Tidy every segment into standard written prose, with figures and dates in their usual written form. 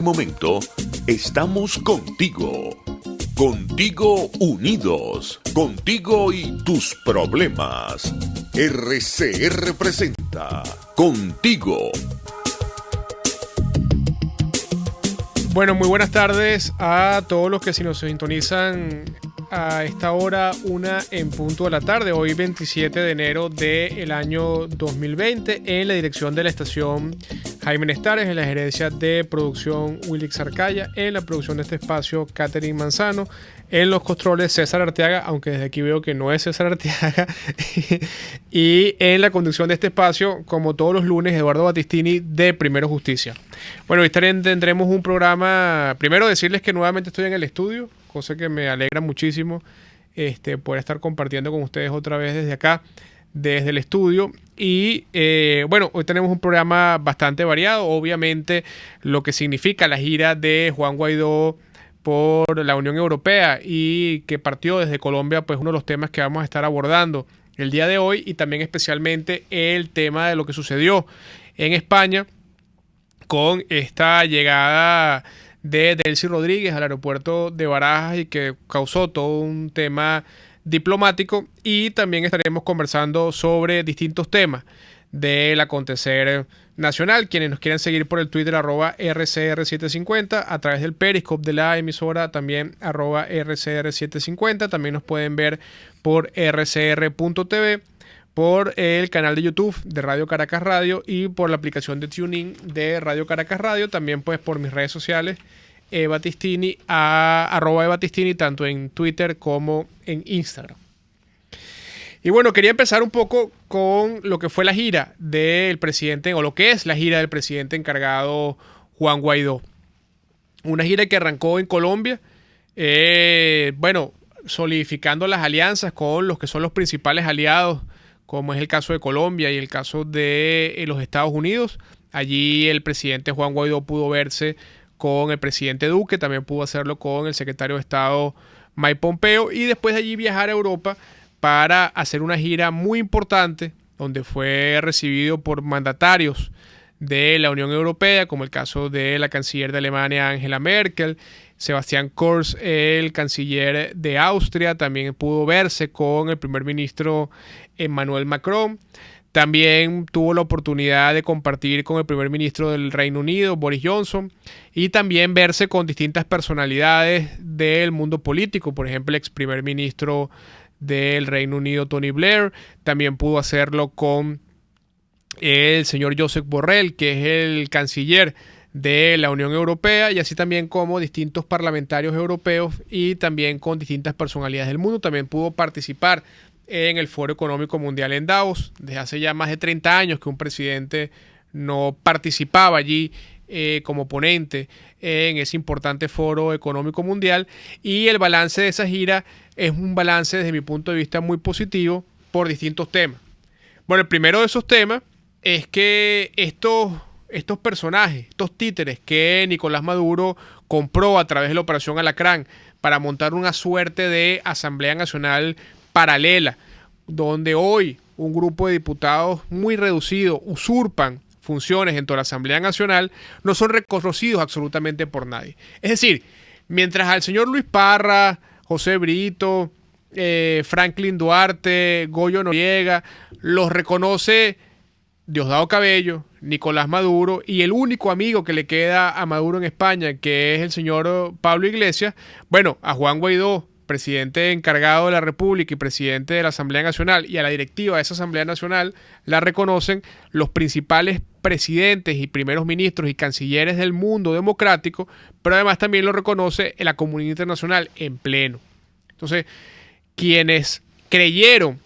Momento, estamos contigo. Contigo unidos. Contigo y tus problemas. RCR presenta Contigo. Bueno, muy buenas tardes a todos los que si nos sintonizan a esta hora, 1:00 p.m. Hoy 27 de enero del año 2020, en la dirección de la estación Jaime Nestares, en la gerencia de producción Wilix Arcaya, en la producción de este espacio Catherine Manzano, en los controles César Arteaga, aunque desde aquí veo que no es César Arteaga, y en la conducción de este espacio, como todos los lunes, Eduardo Battistini de Primero Justicia. Bueno, hoy tendremos un programa. Primero decirles que nuevamente estoy en el estudio, cosa que me alegra muchísimo poder estar compartiendo con ustedes otra vez desde acá, desde el estudio. Y bueno, hoy tenemos un programa bastante variado. Obviamente lo que significa la gira de Juan Guaidó por la Unión Europea y que partió desde Colombia, pues uno de los temas que vamos a estar abordando el día de hoy, y también especialmente el tema de lo que sucedió en España con esta llegada de Delcy Rodríguez al aeropuerto de Barajas y que causó todo un tema diplomático. Y también estaremos conversando sobre distintos temas del acontecer nacional. Quienes nos quieran seguir por el Twitter @RCR750, a través del Periscope de la emisora también @RCR750, también nos pueden ver por rcr.tv, por el canal de YouTube de Radio Caracas Radio y por la aplicación de TuneIn de Radio Caracas Radio. También pues por mis redes sociales, Battistini, @Battistini, tanto en Twitter como en Instagram. Y bueno, quería empezar un poco con lo que fue la gira del presidente, o lo que es la gira del presidente encargado Juan Guaidó. Una gira que arrancó en Colombia, bueno, solidificando las alianzas con los que son los principales aliados, como es el caso de Colombia y el caso de los Estados Unidos. Allí el presidente Juan Guaidó pudo verse con el presidente Duque, también pudo hacerlo con el secretario de Estado Mike Pompeo, y después de allí viajar a Europa para hacer una gira muy importante, donde fue recibido por mandatarios de la Unión Europea, como el caso de la canciller de Alemania Angela Merkel, Sebastián Kurz, el canciller de Austria. También pudo verse con el primer ministro Emmanuel Macron. También tuvo la oportunidad de compartir con el primer ministro del Reino Unido, Boris Johnson, y también verse con distintas personalidades del mundo político, por ejemplo, el ex primer ministro del Reino Unido, Tony Blair. También pudo hacerlo con el señor Josep Borrell, que es el canciller de la Unión Europea, y así también como distintos parlamentarios europeos y también con distintas personalidades del mundo. También pudo participar en el Foro Económico Mundial en Davos. Desde hace ya más de 30 años que un presidente no participaba allí como ponente en ese importante Foro Económico Mundial, y el balance de esa gira es un balance desde mi punto de vista muy positivo por distintos temas. Bueno, el primero de esos temas es que estos personajes, estos títeres que Nicolás Maduro compró a través de la Operación Alacrán para montar una suerte de Asamblea Nacional paralela, donde hoy un grupo de diputados muy reducido usurpan funciones dentro de la Asamblea Nacional, no son reconocidos absolutamente por nadie. Es decir, mientras al señor Luis Parra, José Brito, Franklin Duarte, Goyo Noriega los reconoce Diosdado Cabello, Nicolás Maduro, y el único amigo que le queda a Maduro en España, que es el señor Pablo Iglesias, bueno, a Juan Guaidó, presidente encargado de la República y presidente de la Asamblea Nacional, y a la directiva de esa Asamblea Nacional la reconocen los principales presidentes y primeros ministros y cancilleres del mundo democrático, pero además también lo reconoce la comunidad internacional en pleno. Entonces, quienes creyeron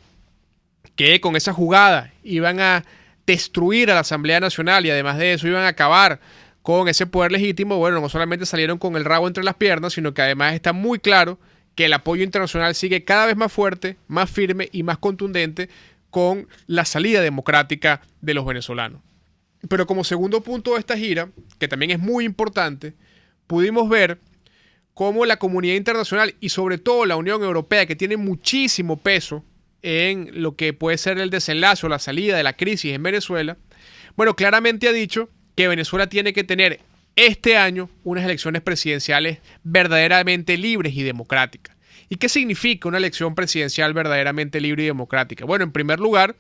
que con esa jugada iban a destruir a la Asamblea Nacional y además de eso iban a acabar con ese poder legítimo, bueno, no solamente salieron con el rabo entre las piernas, sino que además está muy claro que el apoyo internacional sigue cada vez más fuerte, más firme y más contundente con la salida democrática de los venezolanos. Pero como segundo punto de esta gira, que también es muy importante, pudimos ver cómo la comunidad internacional y sobre todo la Unión Europea, que tiene muchísimo peso en lo que puede ser el desenlace o la salida de la crisis en Venezuela, bueno, claramente ha dicho que Venezuela tiene que tener este año unas elecciones presidenciales verdaderamente libres y democráticas. ¿Y qué significa una elección presidencial verdaderamente libre y democrática? Bueno, en primer lugar,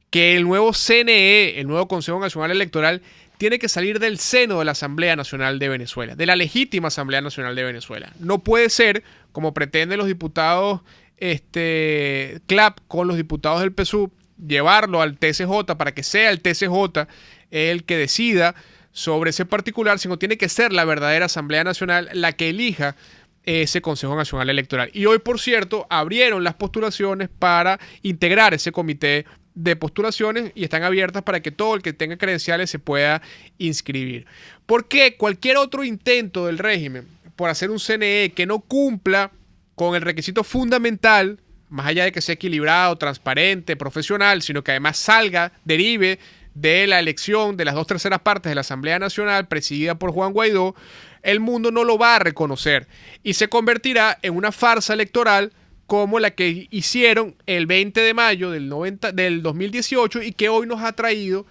que el nuevo CNE, el nuevo Consejo Nacional Electoral, tiene que salir del seno de la Asamblea Nacional de Venezuela, de la legítima Asamblea Nacional de Venezuela. No puede ser, como pretenden los diputados CLAP con los diputados del PSUV, llevarlo al TCJ para que sea el TCJ el que decida sobre ese particular, sino tiene que ser la verdadera Asamblea Nacional la que elija ese Consejo Nacional Electoral. Y hoy, por cierto, abrieron las postulaciones para integrar ese comité de postulaciones y están abiertas para que todo el que tenga credenciales se pueda inscribir. Porque cualquier otro intento del régimen por hacer un CNE que no cumpla con el requisito fundamental, más allá de que sea equilibrado, transparente, profesional, sino que además derive de la elección de las 2/3 partes de la Asamblea Nacional presidida por Juan Guaidó, el mundo no lo va a reconocer y se convertirá en una farsa electoral como la que hicieron el 20 de mayo del 2018 y que hoy nos ha traído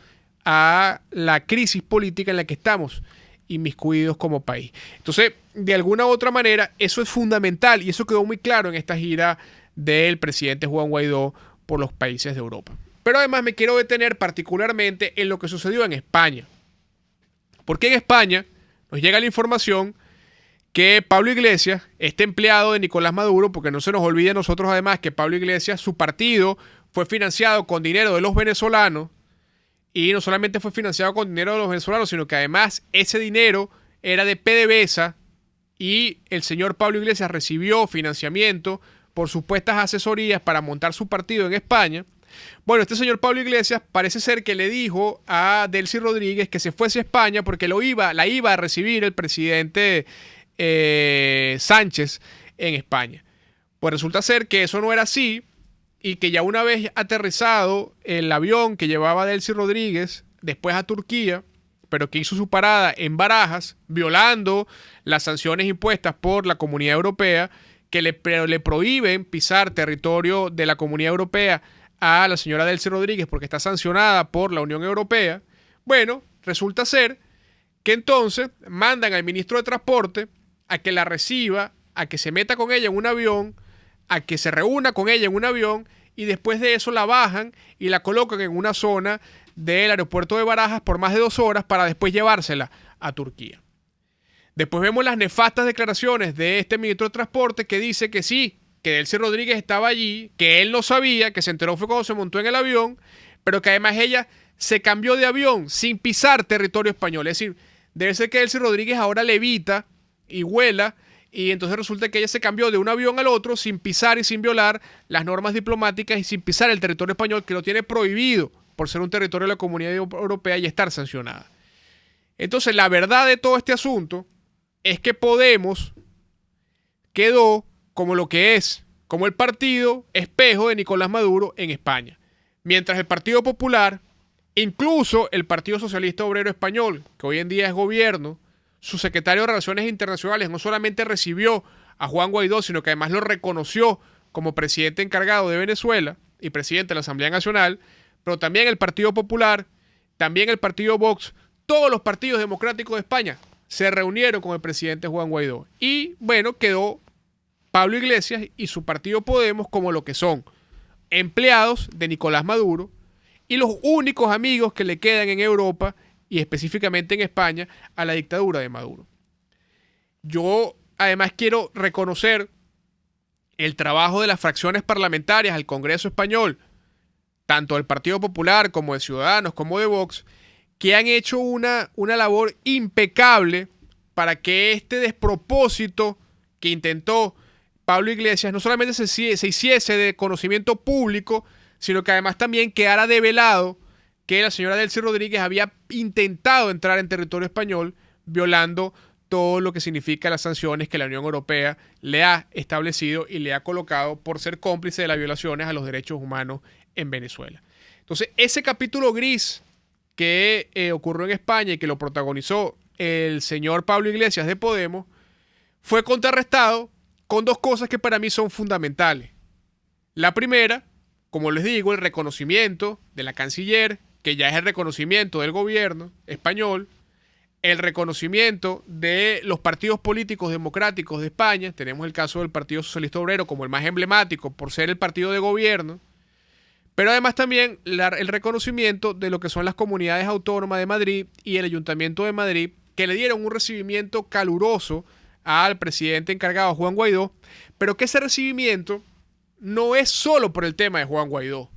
a la crisis política en la que estamos inmiscuidos como país. Entonces, de alguna u otra manera, eso es fundamental y eso quedó muy claro en esta gira del presidente Juan Guaidó por los países de Europa. Pero además me quiero detener particularmente en lo que sucedió en España. Porque en España nos llega la información que Pablo Iglesias, este empleado de Nicolás Maduro, porque no se nos olvide a nosotros además que Pablo Iglesias, su partido fue financiado con dinero de los venezolanos y no solamente fue financiado con dinero de los venezolanos, sino que además ese dinero era de PDVSA y el señor Pablo Iglesias recibió financiamiento por supuestas asesorías para montar su partido en España. Bueno, este señor Pablo Iglesias parece ser que le dijo a Delcy Rodríguez que se fuese a España porque la iba a recibir el presidente Sánchez en España. Pues resulta ser que eso no era así y que ya una vez aterrizado el avión que llevaba a Delcy Rodríguez después a Turquía, pero que hizo su parada en Barajas, violando las sanciones impuestas por la Comunidad Europea, que le prohíben pisar territorio de la Comunidad Europea a la señora Delcy Rodríguez porque está sancionada por la Unión Europea. Bueno, resulta ser que entonces mandan al ministro de Transporte a que la reciba, a que se meta con ella en un avión, a que se reúna con ella en un avión y después de eso la bajan y la colocan en una zona del aeropuerto de Barajas por más de 2 horas para después llevársela a Turquía. Después vemos las nefastas declaraciones de este ministro de Transporte que dice que sí, que Delcy Rodríguez estaba allí, que él no sabía, que se enteró fue cuando se montó en el avión, pero que además ella se cambió de avión sin pisar territorio español. Es decir, debe ser que Delcy Rodríguez ahora levita y vuela y entonces resulta que ella se cambió de un avión al otro sin pisar y sin violar las normas diplomáticas y sin pisar el territorio español que lo tiene prohibido por ser un territorio de la Comunidad Europea y estar sancionada. Entonces la verdad de todo este asunto es que Podemos quedó como lo que es, como el partido espejo de Nicolás Maduro en España. Mientras el Partido Popular, incluso el Partido Socialista Obrero Español, que hoy en día es gobierno, su secretario de Relaciones Internacionales no solamente recibió a Juan Guaidó, sino que además lo reconoció como presidente encargado de Venezuela y presidente de la Asamblea Nacional, pero también el Partido Popular, también el Partido Vox, todos los partidos democráticos de España se reunieron con el presidente Juan Guaidó. Y bueno, quedó Pablo Iglesias y su partido Podemos como lo que son, empleados de Nicolás Maduro y los únicos amigos que le quedan en Europa y específicamente en España a la dictadura de Maduro. Yo además quiero reconocer el trabajo de las fracciones parlamentarias al Congreso Español, tanto del Partido Popular como de Ciudadanos como de Vox, que han hecho una labor impecable para que este despropósito que intentó Pablo Iglesias no solamente se hiciese de conocimiento público, sino que además también quedara develado que la señora Delcy Rodríguez había intentado entrar en territorio español violando todo lo que significa las sanciones que la Unión Europea le ha establecido y le ha colocado por ser cómplice de las violaciones a los derechos humanos en Venezuela. Entonces, ese capítulo gris que ocurrió en España y que lo protagonizó el señor Pablo Iglesias de Podemos fue contrarrestado con 2 cosas que para mí son fundamentales. La primera, como les digo, el reconocimiento de la canciller, que ya es el reconocimiento del gobierno español, el reconocimiento de los partidos políticos democráticos de España. Tenemos el caso del Partido Socialista Obrero como el más emblemático por ser el partido de gobierno, pero además también el reconocimiento de lo que son las comunidades autónomas de Madrid y el Ayuntamiento de Madrid, que le dieron un recibimiento caluroso al presidente encargado Juan Guaidó, pero que ese recibimiento no es solo por el tema de Juan Guaidó,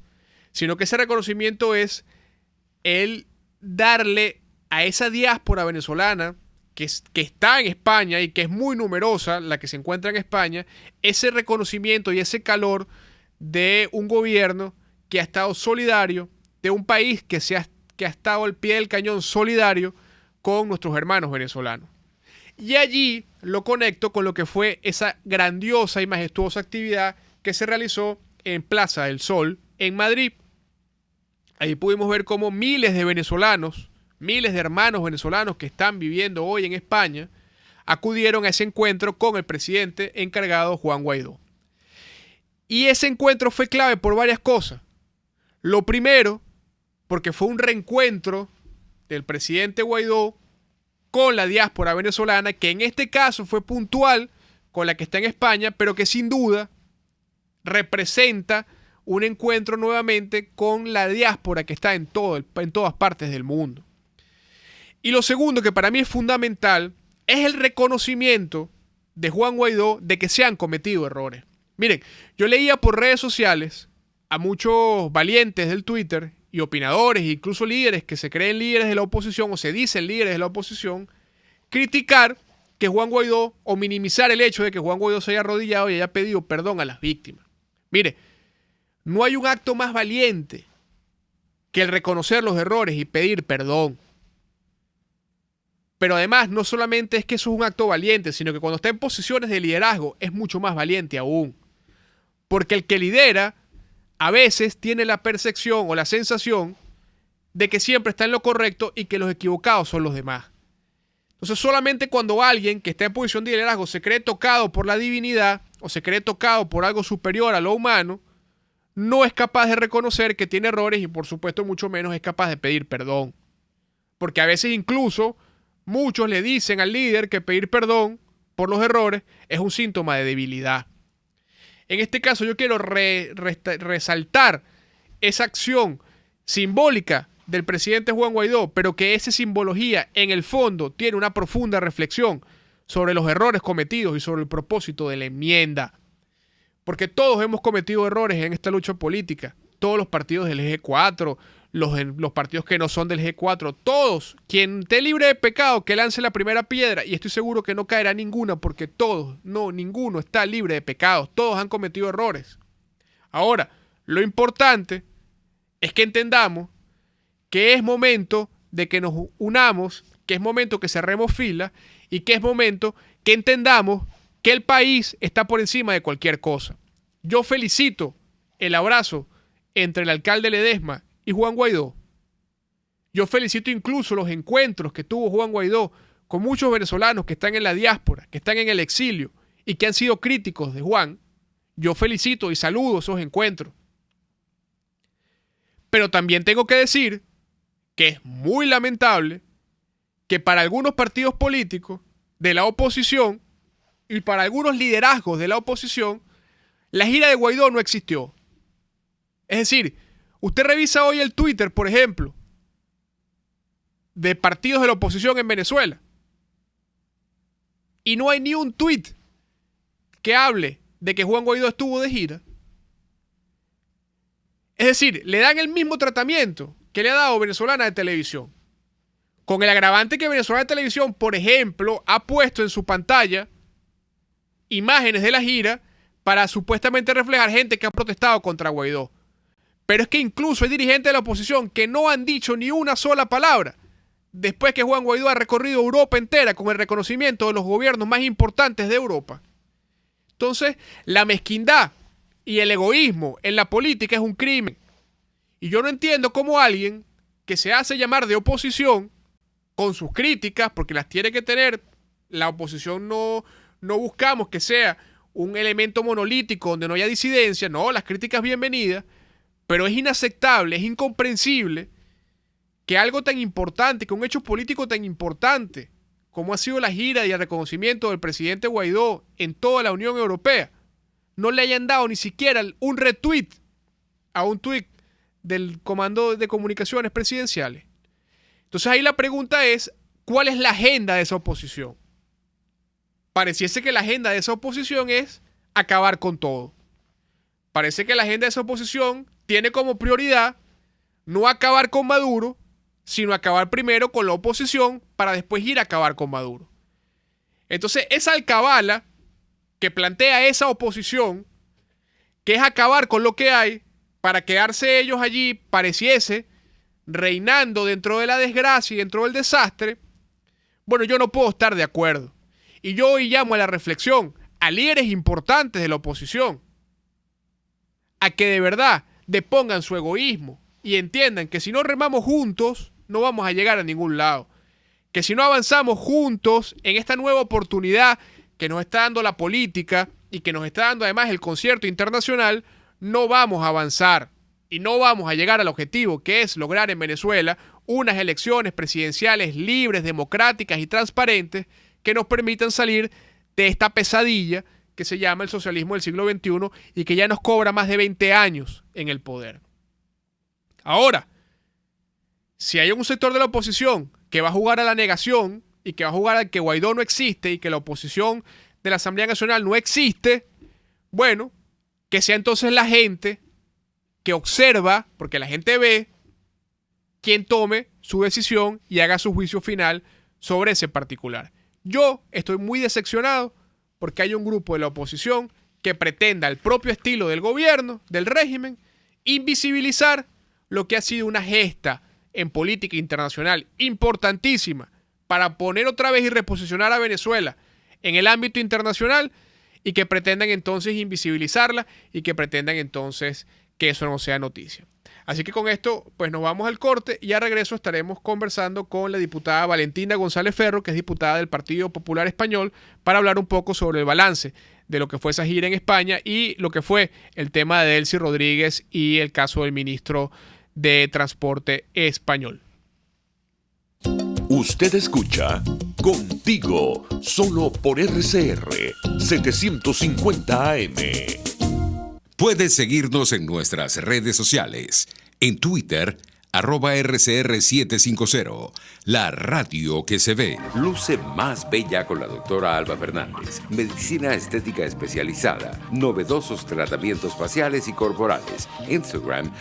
sino que ese reconocimiento es el darle a esa diáspora venezolana que está en España y que es muy numerosa, la que se encuentra en España, ese reconocimiento y ese calor de un gobierno que ha estado solidario, de un país que ha estado al pie del cañón solidario con nuestros hermanos venezolanos. Y allí lo conecto con lo que fue esa grandiosa y majestuosa actividad que se realizó en Plaza del Sol, en Madrid. Ahí pudimos ver cómo miles de venezolanos, miles de hermanos venezolanos que están viviendo hoy en España, acudieron a ese encuentro con el presidente encargado Juan Guaidó. Y ese encuentro fue clave por varias cosas. Lo primero, porque fue un reencuentro del presidente Guaidó con la diáspora venezolana, que en este caso fue puntual con la que está en España, pero que sin duda representa un encuentro nuevamente con la diáspora que está en todas partes del mundo. Y lo segundo, que para mí es fundamental, es el reconocimiento de Juan Guaidó de que se han cometido errores. Miren, yo leía por redes sociales a muchos valientes del Twitter y opinadores, incluso líderes que se creen líderes de la oposición o se dicen líderes de la oposición, criticar que Juan Guaidó o minimizar el hecho de que Juan Guaidó se haya arrodillado y haya pedido perdón a las víctimas. Mire, no hay un acto más valiente que el reconocer los errores y pedir perdón. Pero además, no solamente es que eso es un acto valiente, sino que cuando está en posiciones de liderazgo es mucho más valiente aún. Porque el que lidera a veces tiene la percepción o la sensación de que siempre está en lo correcto y que los equivocados son los demás. Entonces, solamente cuando alguien que está en posición de liderazgo se cree tocado por la divinidad o se cree tocado por algo superior a lo humano, no es capaz de reconocer que tiene errores y, por supuesto, mucho menos es capaz de pedir perdón. Porque a veces incluso muchos le dicen al líder que pedir perdón por los errores es un síntoma de debilidad. En este caso yo quiero resaltar esa acción simbólica del presidente Juan Guaidó, pero que esa simbología en el fondo tiene una profunda reflexión sobre los errores cometidos y sobre el propósito de la enmienda. Porque todos hemos cometido errores en esta lucha política. Todos los partidos del G4, los partidos que no son del G4, todos. Quien esté libre de pecado, que lance la primera piedra. Y estoy seguro que no caerá ninguna porque ninguno está libre de pecados. Todos han cometido errores. Ahora, lo importante es que entendamos que es momento de que nos unamos, que es momento que cerremos filas y que es momento que entendamos que el país está por encima de cualquier cosa. Yo felicito el abrazo entre el alcalde Ledesma y Juan Guaidó. Yo felicito incluso los encuentros que tuvo Juan Guaidó con muchos venezolanos que están en la diáspora, que están en el exilio y que han sido críticos de Juan. Yo felicito y saludo esos encuentros. Pero también tengo que decir que es muy lamentable que para algunos partidos políticos de la oposición y para algunos liderazgos de la oposición, la gira de Guaidó no existió. Es decir, usted revisa hoy el Twitter, por ejemplo, de partidos de la oposición en Venezuela, y no hay ni un tweet que hable de que Juan Guaidó estuvo de gira. Es decir, le dan el mismo tratamiento que le ha dado Venezolana de Televisión. Con el agravante que Venezolana de Televisión, por ejemplo, ha puesto en su pantalla imágenes de la gira para supuestamente reflejar gente que ha protestado contra Guaidó. Pero es que incluso hay dirigentes de la oposición que no han dicho ni una sola palabra después que Juan Guaidó ha recorrido Europa entera con el reconocimiento de los gobiernos más importantes de Europa. Entonces, la mezquindad y el egoísmo en la política es un crimen. Y yo no entiendo cómo alguien que se hace llamar de oposición, con sus críticas, porque las tiene que tener, la oposición no buscamos que sea un elemento monolítico donde no haya disidencia, no, las críticas bienvenidas, pero es inaceptable, es incomprensible que algo tan importante, que un hecho político tan importante como ha sido la gira y el reconocimiento del presidente Guaidó en toda la Unión Europea, no le hayan dado ni siquiera un retweet a un tuit del Comando de Comunicaciones Presidenciales. Entonces ahí la pregunta es, ¿cuál es la agenda de esa oposición? Pareciese que la agenda de esa oposición es acabar con todo. Parece que la agenda de esa oposición tiene como prioridad no acabar con Maduro, sino acabar primero con la oposición para después ir a acabar con Maduro. Entonces, esa alcabala que plantea esa oposición, que es acabar con lo que hay, para quedarse ellos allí, pareciese, reinando dentro de la desgracia y dentro del desastre, bueno, yo no puedo estar de acuerdo. Y yo hoy llamo a la reflexión a líderes importantes de la oposición, a que de verdad depongan su egoísmo y entiendan que si no remamos juntos, no vamos a llegar a ningún lado. Que si no avanzamos juntos en esta nueva oportunidad que nos está dando la política y que nos está dando además el concierto internacional, no vamos a avanzar y no vamos a llegar al objetivo que es lograr en Venezuela unas elecciones presidenciales libres, democráticas y transparentes que nos permitan salir de esta pesadilla que se llama el socialismo del siglo XXI y que ya nos cobra más de 20 años en el poder. Ahora, si hay un sector de la oposición que va a jugar a la negación y que va a jugar a que Guaidó no existe y que la oposición de la Asamblea Nacional no existe, bueno, que sea entonces la gente que observa, porque la gente ve, quien tome su decisión y haga su juicio final sobre ese particular. Yo estoy muy decepcionado porque hay un grupo de la oposición que pretenda, al propio estilo del gobierno, del régimen, invisibilizar lo que ha sido una gesta en política internacional importantísima para poner otra vez y reposicionar a Venezuela en el ámbito internacional y que pretendan entonces invisibilizarla y que pretendan entonces que eso no sea noticia. Así que con esto pues nos vamos al corte y a regreso estaremos conversando con la diputada Valentina González Ferro, que es diputada del Partido Popular Español, para hablar un poco sobre el balance de lo que fue esa gira en España y lo que fue el tema de Delcy Rodríguez y el caso del ministro de Transporte español. Usted escucha Contigo, solo por RCR 750 AM. Puedes seguirnos en nuestras redes sociales. En Twitter, @RCR750, la radio que se ve. Luce más bella con la doctora Alba Fernández. Medicina estética especializada. Novedosos tratamientos faciales y corporales. Instagram,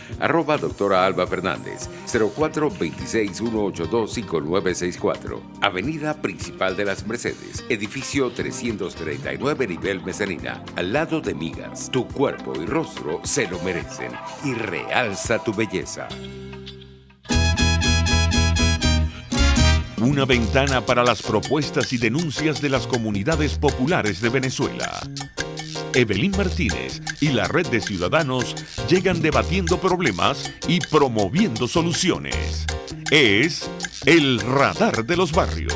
@doctora Alba Fernández. 04-26-182-5964. Avenida Principal de las Mercedes. Edificio 339, nivel Mezanina. Al lado de Migas. Tu cuerpo y rostro se lo merecen. Y realza tu belleza. Una ventana para las propuestas y denuncias de las comunidades populares de Venezuela. Evelyn Martínez y la red de ciudadanos llegan debatiendo problemas y promoviendo soluciones. Es el Radar de los Barrios.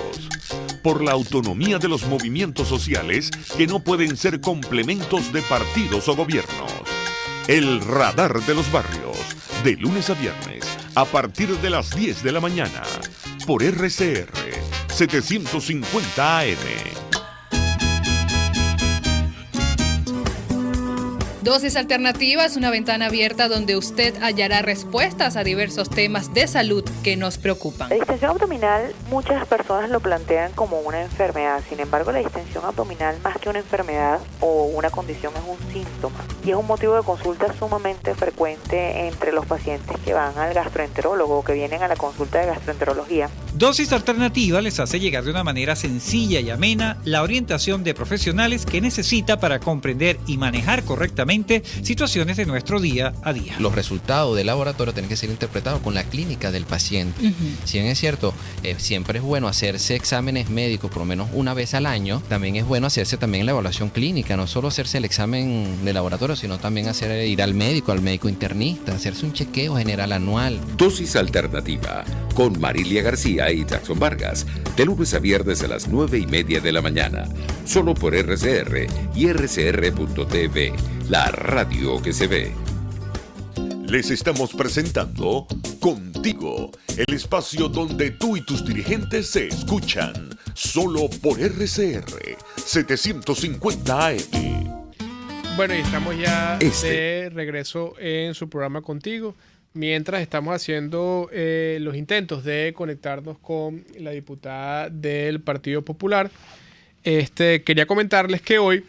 Por la autonomía de los movimientos sociales que no pueden ser complementos de partidos o gobiernos. El Radar de los Barrios, de lunes a viernes, a partir de las 10 de la mañana. Por RCR 750 AM. Dosis Alternativa es una ventana abierta donde usted hallará respuestas a diversos temas de salud que nos preocupan. La distensión abdominal, muchas personas lo plantean como una enfermedad. Sin embargo, la distensión abdominal, más que una enfermedad o una condición, es un síntoma. Y es un motivo de consulta sumamente frecuente entre los pacientes que van al gastroenterólogo o que vienen a la consulta de gastroenterología. Dosis Alternativa les hace llegar de una manera sencilla y amena la orientación de profesionales que necesita para comprender y manejar correctamente situaciones de nuestro día a día. Los resultados del laboratorio tienen que ser interpretados con la clínica del paciente. Si bien es cierto, siempre es bueno hacerse exámenes médicos por lo menos una vez al año, también es bueno hacerse también la evaluación clínica, no solo hacerse el examen de laboratorio, sino también ir al médico internista, hacerse un chequeo general anual. Dosis Alternativa con Marilia García y Jackson Vargas, de lunes a viernes a las 9:30 de la mañana, solo por RCR y RCR.tv, la radio que se ve. Les estamos presentando Contigo, el espacio donde tú y tus dirigentes se escuchan, solo por RCR 750 AM. Bueno, y estamos ya de regreso en su programa Contigo, mientras estamos haciendo los intentos de conectarnos con la diputada del Partido Popular. Quería comentarles que hoy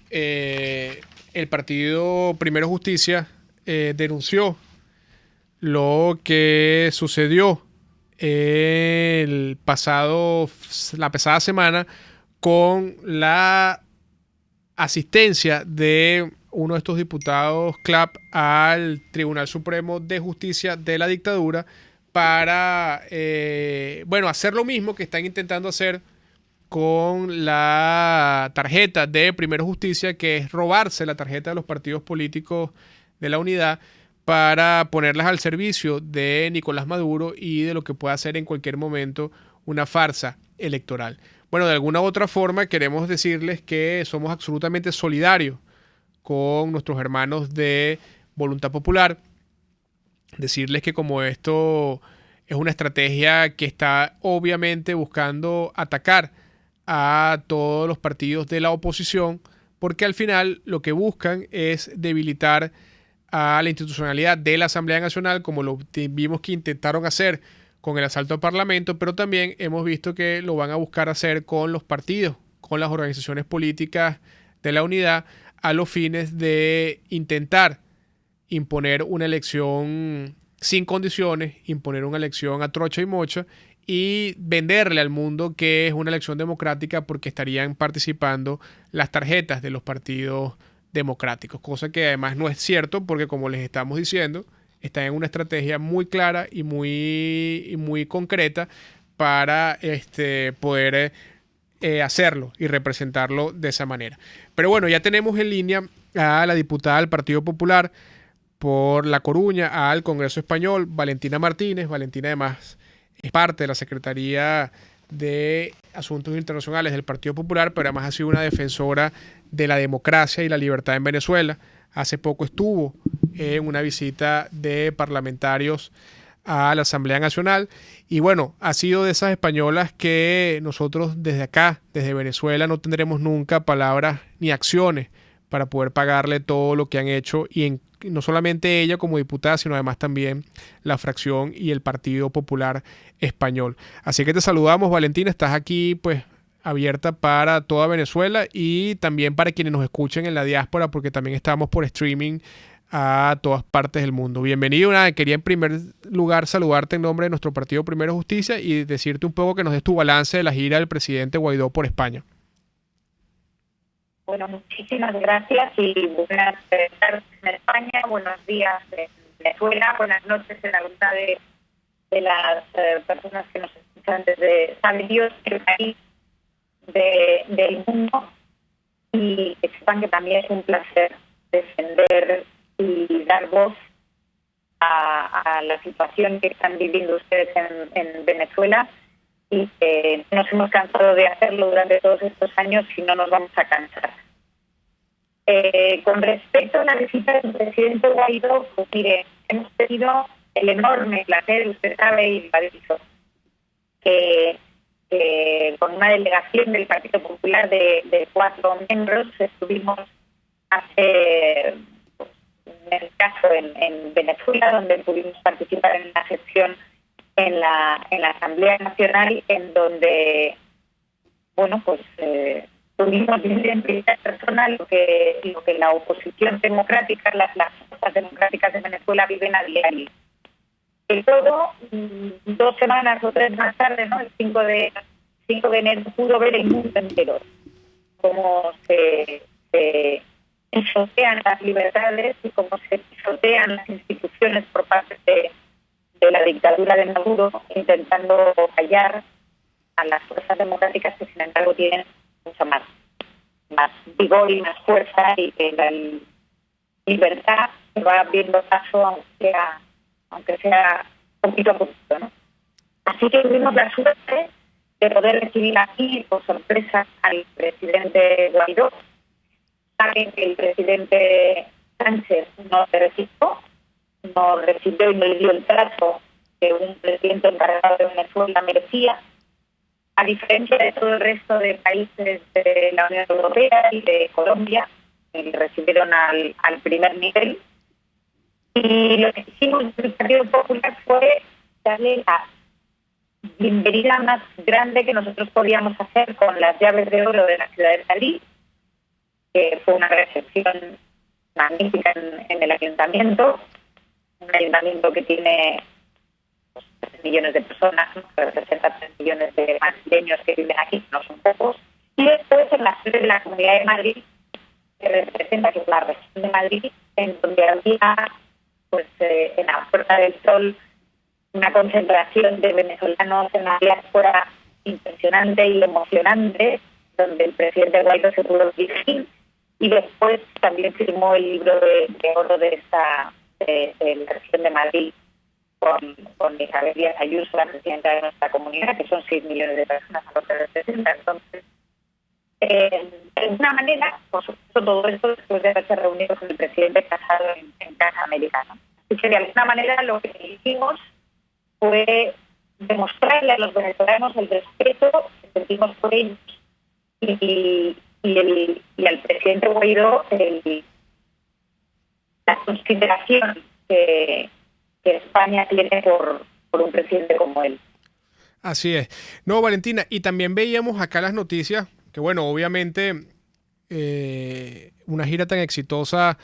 el partido Primero Justicia denunció lo que sucedió la pasada semana con la asistencia de uno de estos diputados CLAP al Tribunal Supremo de Justicia de la dictadura para hacer lo mismo que están intentando hacer con la tarjeta de Primero Justicia, que es robarse la tarjeta de los partidos políticos de la unidad para ponerlas al servicio de Nicolás Maduro y de lo que pueda ser en cualquier momento una farsa electoral. Bueno, de alguna u otra forma queremos decirles que somos absolutamente solidarios con nuestros hermanos de Voluntad Popular. Decirles que como esto es una estrategia que está obviamente buscando atacar a todos los partidos de la oposición, porque al final lo que buscan es debilitar a la institucionalidad de la Asamblea Nacional, como lo vimos que intentaron hacer con el asalto al Parlamento, pero también hemos visto que lo van a buscar hacer con los partidos, con las organizaciones políticas de la unidad, a los fines de intentar imponer una elección sin condiciones, imponer una elección a trocha y mocha y venderle al mundo que es una elección democrática, porque estarían participando las tarjetas de los partidos democráticos, cosa que además no es cierto, porque como les estamos diciendo, está en una estrategia muy clara y muy concreta para poder hacerlo y representarlo de esa manera. Pero bueno, ya tenemos en línea a la diputada del Partido Popular por La Coruña, al Congreso Español, Valentina Martínez. Valentina además es parte de la Secretaría de Asuntos Internacionales del Partido Popular, pero además ha sido una defensora de la democracia y la libertad en Venezuela. Hace poco estuvo en una visita de parlamentarios a la Asamblea Nacional y bueno, ha sido de esas españolas que nosotros desde acá, desde Venezuela, no tendremos nunca palabras ni acciones para poder pagarle todo lo que han hecho, y no solamente ella como diputada, sino además también la fracción y el Partido Popular Español. Así que te saludamos, Valentina, estás aquí pues abierta para toda Venezuela y también para quienes nos escuchen en la diáspora, porque también estamos por streaming a todas partes del mundo. Bienvenido. Quería en primer lugar saludarte en nombre de nuestro partido Primero Justicia y decirte un poco que nos des tu balance de la gira del presidente Guaidó por España. Bueno, muchísimas gracias y buenas tardes en España, buenos días en Venezuela, buenas noches en alguna de las personas que nos escuchan desde, sabe Dios, el país del mundo, y que sepan que también es un placer defender y dar voz a la situación que están viviendo ustedes en Venezuela, y que nos hemos cansado de hacerlo durante todos estos años y no nos vamos a cansar. Con respecto a la visita del presidente Guaidó, pues mire, hemos tenido el enorme placer, usted sabe y lo ha dicho, que con una delegación del Partido Popular de 4 miembros estuvimos hace, pues, en el caso en Venezuela, donde pudimos participar en una sesión en la Asamblea Nacional, en donde, bueno, pues tuvimos en primera persona lo que la oposición democrática, las fuerzas democráticas de Venezuela viven a diario. Y todo 2 semanas o 3 más tarde, ¿no? El 5 de enero pudo ver el mundo entero cómo se pisotean las libertades y cómo se pisotean las instituciones por parte de la dictadura de Maduro, intentando callar a las fuerzas democráticas que sin embargo tienen mucha más vigor y más fuerza, y que la libertad se va abriendo paso aunque sea poquito a poquito, ¿no? Así que tuvimos la suerte de poder recibir aquí por sorpresa al presidente Guaidó. Saben que el presidente Sánchez no se resistió, no recibió y no le dio el trato que un presidente encargado de Venezuela merecía, a diferencia de todo el resto de países de la Unión Europea y de Colombia, que recibieron al primer nivel. Y lo que hicimos en el Partido Popular fue darle la bienvenida más grande que nosotros podíamos hacer con las llaves de oro de la ciudad de Madrid, que fue una recepción magnífica en el ayuntamiento, un ayuntamiento que tiene 3 millones de personas, ¿no? Que representa 3 millones de madrileños que viven aquí, no son pocos, y después en la sede de la Comunidad de Madrid, que representa que es la región de Madrid, en donde había, pues, en la Puerta del Sol, una concentración de venezolanos en la diáspora impresionante y emocionante, donde el presidente Guaidó se pudo dirigir, y después también firmó el libro de oro de la región de Madrid con Isabel Díaz Ayuso, la presidenta de nuestra comunidad, que son 6 millones de personas a lo que representa. Entonces, de alguna manera, por supuesto, todo esto después de haberse reunido con el presidente Casado en Casa Americana. Así que de alguna manera lo que hicimos fue demostrarle a los venezolanos el respeto que sentimos por ellos y al presidente Guaidó la consideración que España tiene por un presidente como él. Así es. No, Valentina, y también veíamos acá las noticias que, bueno, obviamente una gira tan exitosa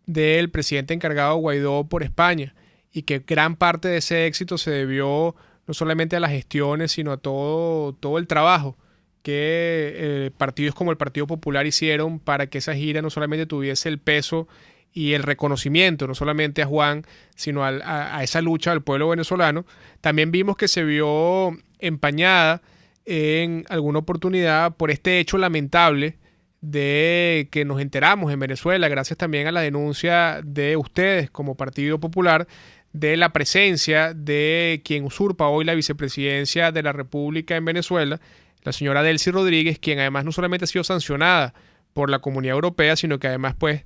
del presidente encargado Guaidó por España, y que gran parte de ese éxito se debió no solamente a las gestiones, sino a todo el trabajo que partidos como el Partido Popular hicieron para que esa gira no solamente tuviese el peso y el reconocimiento, no solamente a Juan, sino a esa lucha del pueblo venezolano. También vimos que se vio empañada en alguna oportunidad por este hecho lamentable de que nos enteramos en Venezuela, gracias también a la denuncia de ustedes como Partido Popular, de la presencia de quien usurpa hoy la vicepresidencia de la República en Venezuela, la señora Delcy Rodríguez, quien además no solamente ha sido sancionada por la Comunidad Europea, sino que además pues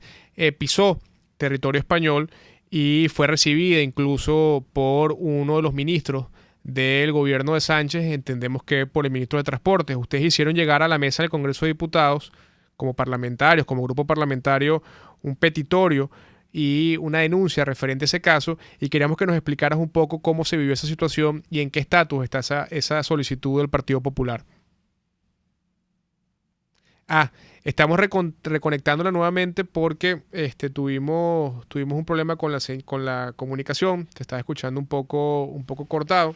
pisó territorio español y fue recibida incluso por uno de los ministros del gobierno de Sánchez, entendemos que por el ministro de Transportes. Ustedes hicieron llegar a la mesa del Congreso de Diputados como parlamentarios, como grupo parlamentario, un petitorio y una denuncia referente a ese caso, y queríamos que nos explicaras un poco cómo se vivió esa situación y en qué estatus está esa solicitud del Partido Popular. Estamos reconectándola nuevamente porque tuvimos un problema con la comunicación. Te estaba escuchando un poco cortado.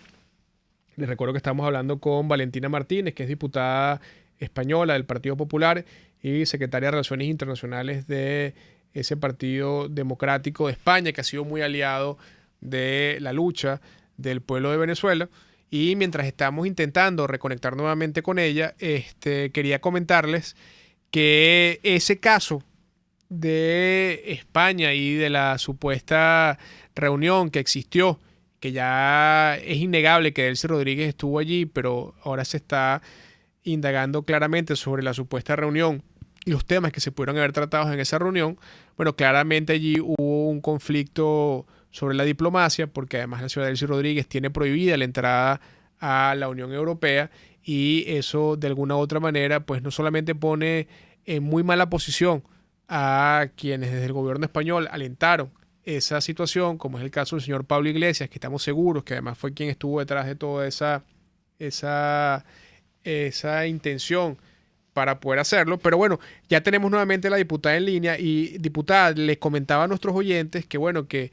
Les recuerdo que estamos hablando con Valentina Martínez, que es diputada española del Partido Popular y secretaria de Relaciones Internacionales de ese Partido Democrático de España, que ha sido muy aliado de la lucha del pueblo de Venezuela. Y mientras estamos intentando reconectar nuevamente con ella, quería comentarles que ese caso de España y de la supuesta reunión que existió, que ya es innegable que Delcy Rodríguez estuvo allí, pero ahora se está indagando claramente sobre la supuesta reunión y los temas que se pudieron haber tratado en esa reunión. Bueno, claramente allí hubo un conflicto sobre la diplomacia, porque además la señora Delcy Rodríguez tiene prohibida la entrada a la Unión Europea, y eso de alguna u otra manera pues no solamente pone en muy mala posición a quienes desde el gobierno español alentaron esa situación, como es el caso del señor Pablo Iglesias, que estamos seguros que además fue quien estuvo detrás de toda esa intención para poder hacerlo. Pero bueno, ya tenemos nuevamente a la diputada en línea. Y diputada, les comentaba a nuestros oyentes que bueno, que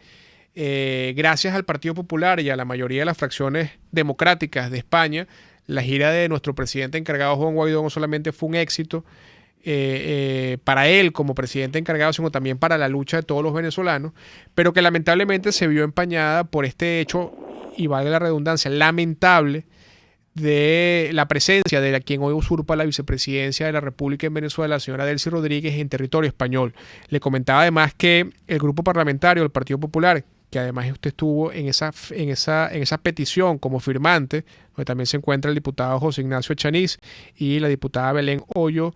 gracias al Partido Popular y a la mayoría de las fracciones democráticas de España, la gira de nuestro presidente encargado Juan Guaidó no solamente fue un éxito para él como presidente encargado, sino también para la lucha de todos los venezolanos, pero que lamentablemente se vio empañada por este hecho, y valga la redundancia, lamentable, de la presencia de quien hoy usurpa la vicepresidencia de la República en Venezuela, la señora Delcy Rodríguez, en territorio español. Le comentaba además que el grupo parlamentario del Partido Popular, que además usted estuvo en esa petición como firmante, donde también se encuentra el diputado José Ignacio Echaniz y la diputada Belén Hoyo,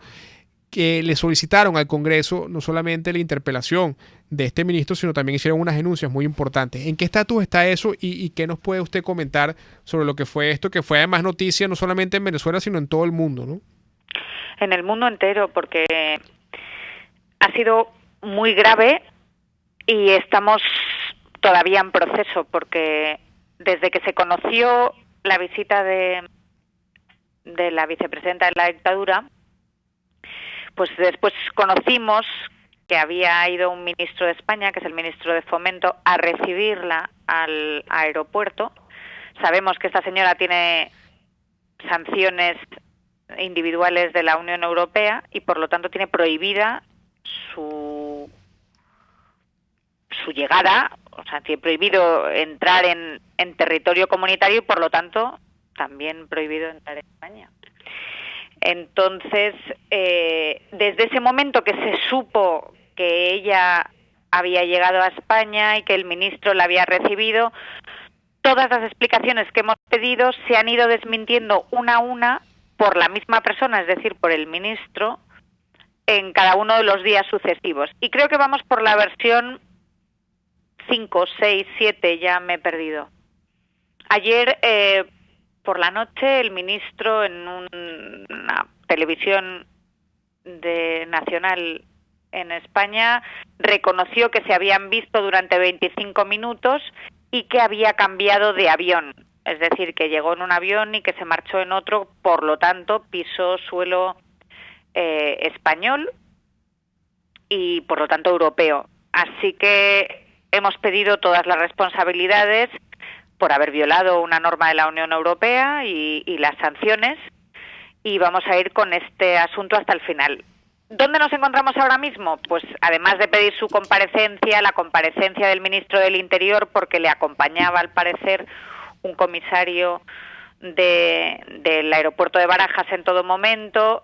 que le solicitaron al Congreso no solamente la interpelación de este ministro, sino también hicieron unas denuncias muy importantes. ¿En qué estatus está eso y qué nos puede usted comentar sobre lo que fue esto, que fue además noticia no solamente en Venezuela, sino en todo el mundo, ¿no? En el mundo entero, porque ha sido muy grave y estamos todavía en proceso, porque desde que se conoció la visita de la vicepresidenta de la dictadura, pues después conocimos que había ido un ministro de España, que es el ministro de Fomento, a recibirla al aeropuerto. Sabemos que esta señora tiene sanciones individuales de la Unión Europea y por lo tanto tiene prohibida su llegada, o sea, tiene prohibido entrar en territorio comunitario y por lo tanto también prohibido entrar en España. Entonces, desde ese momento que se supo que ella había llegado a España y que el ministro la había recibido, todas las explicaciones que hemos pedido se han ido desmintiendo una a una por la misma persona, es decir, por el ministro, en cada uno de los días sucesivos. Y creo que vamos por la versión 5, 6, 7, ya me he perdido. Ayer, por la noche, el ministro en una televisión nacional en España reconoció que se habían visto durante 25 minutos y que había cambiado de avión. Es decir, que llegó en un avión y que se marchó en otro, por lo tanto pisó suelo español y por lo tanto europeo. Así que hemos pedido todas las responsabilidades por haber violado una norma de la Unión Europea y las sanciones, y vamos a ir con este asunto hasta el final. ¿Dónde nos encontramos ahora mismo? Pues además de pedir su comparecencia, la comparecencia del ministro del Interior, porque le acompañaba al parecer un comisario del aeropuerto de Barajas en todo momento,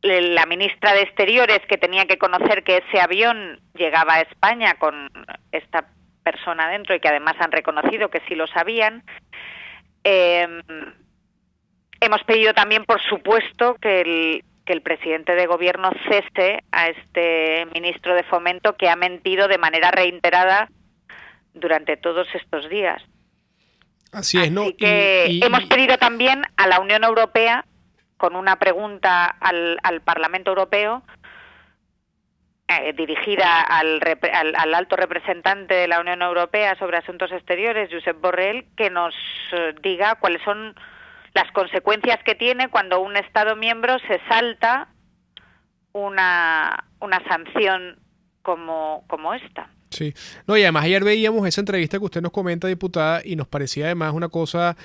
la ministra de Exteriores, que tenía que conocer que ese avión llegaba a España con esta persona dentro y que además han reconocido que sí lo sabían. Hemos pedido también, por supuesto, que el presidente de gobierno cese a este ministro de Fomento, que ha mentido de manera reiterada durante todos estos días. Así es, ¿no? Así que hemos pedido también a la Unión Europea, con una pregunta al Parlamento Europeo, dirigida al alto representante de la Unión Europea sobre Asuntos Exteriores, Josep Borrell, que nos diga cuáles son las consecuencias que tiene cuando un Estado miembro se salta una sanción como esta. Sí, no, y además ayer veíamos esa entrevista que usted nos comenta, diputada, y nos parecía además una cosa